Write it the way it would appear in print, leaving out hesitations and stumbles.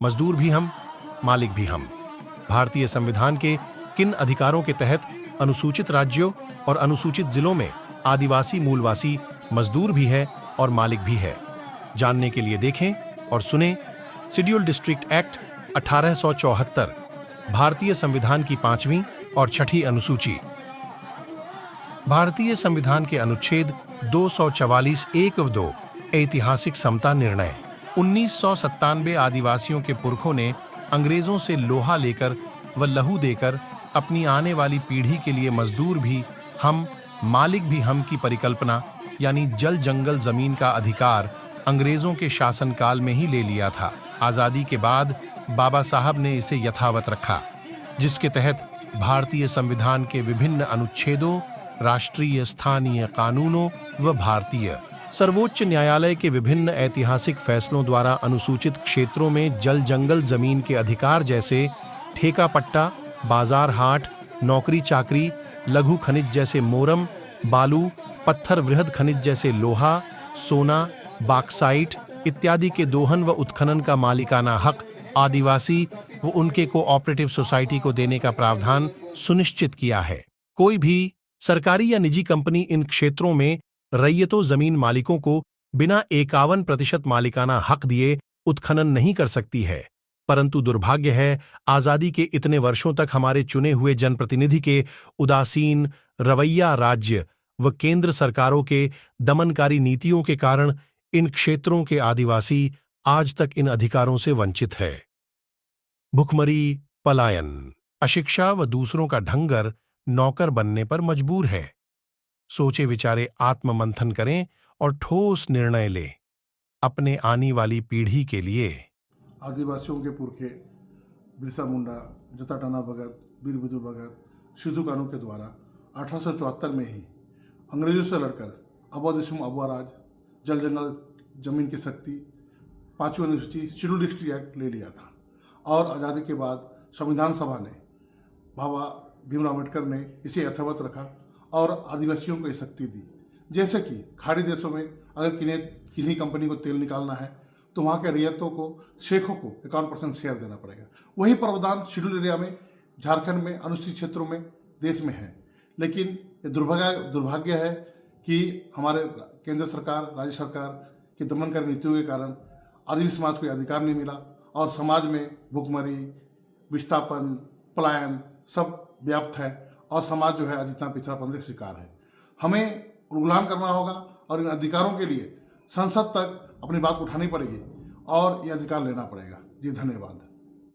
मजदूर भी हम, मालिक भी हम। भारतीय संविधान के किन अधिकारों के तहत अनुसूचित राज्यों और अनुसूचित जिलों में आदिवासी मूलवासी मजदूर भी है और मालिक भी है? जानने के लिए देखें और सुने शेड्यूल्ड डिस्ट्रिक्ट एक्ट 1874, भारतीय संविधान की 5वीं और 6ठी अनुसूची। भारतीय संविधान के अनुच्छेद 244(1) व 2 ऐतिहासिक समता निर्णय। 1997 आदिवासियों के पुरखों ने अंग्रेजों से लोहा लेकर व लहू देकर अपनी आने वाली पीढ़ी के लिए मजदूर भी हम, मालिक भी हम की परिकल्पना यानी जल जंगल जमीन का अधिकार अंग्रेजों के शासनकाल में ही ले लिया था। आजादी के बाद बाबा साहब ने इसे यथावत रखा, जिसके तहत भारतीय संविधान के विभिन्न अनुच्छेदों, राष्ट्रीय स्थानीय कानूनों व भारतीय सर्वोच्च न्यायालय के विभिन्न ऐतिहासिक फैसलों द्वारा अनुसूचित क्षेत्रों में जल जंगल जमीन के अधिकार जैसे ठेका पट्टा, बाजार हाट, नौकरी चाकरी, लघु खनिज जैसे मोरम, बालू, पत्थर, वृहद खनिज जैसे लोहा, सोना, बाक्साइट इत्यादि के दोहन व उत्खनन का मालिकाना हक आदिवासी व उनके कोऑपरेटिव सोसाइटी को देने का प्रावधान सुनिश्चित किया है। कोई भी सरकारी या निजी कंपनी इन क्षेत्रों में रैयतों जमीन मालिकों को बिना 51% मालिकाना हक दिए उत्खनन नहीं कर सकती है। परंतु दुर्भाग्य है, आजादी के इतने वर्षों तक हमारे चुने हुए जनप्रतिनिधि के उदासीन रवैया, राज्य व केंद्र सरकारों के दमनकारी नीतियों के कारण इन क्षेत्रों के आदिवासी आज तक इन अधिकारों से वंचित है। भुखमरी, पलायन, अशिक्षा व दूसरों का ढंगर नौकर बनने पर मजबूर है। सोचे विचारे आत्ममंथन करें और ठोस निर्णय लें अपने आने वाली पीढ़ी के लिए। आदिवासियों के पुरखे बिरसा मुंडा, जताटाना भगत, वीर बुधु भगत, सिद्धू कानू के द्वारा 1874 में ही अंग्रेजों से लड़कर अबोधिशुम अबुआराज, जल जंगल जमीन की शक्ति, 5वीं अनुसूची शेड्यूल्ड डिस्ट्रिक्ट एक्ट ले लिया था। और आज़ादी के बाद संविधान सभा ने, बाबा भीमराव अम्बेडकर ने इसे यथावत रखा और आदिवासियों को ये शक्ति दी। जैसे कि खाड़ी देशों में अगर किन्हीं कंपनी को तेल निकालना है तो वहाँ के रैयतों को, शेखों को 51% शेयर देना पड़ेगा। वही प्रावधान शेड्यूल एरिया में, झारखंड में, अनुसूचित क्षेत्रों में, देश में है। लेकिन ये दुर्भाग्य है कि हमारे केंद्र सरकार, राज्य सरकार की दमनकारी नीतियों के कारण आदिवासी समाज को अधिकार नहीं मिला और समाज में भुखमरी, विस्थापन, पलायन सब व्याप्त है और समाज जो है आज इतना पिछड़ापन का शिकार है। हमें उन्मूलन करना होगा और इन अधिकारों के लिए संसद तक अपनी बात उठानी पड़ेगी और ये अधिकार लेना पड़ेगा। जी धन्यवाद।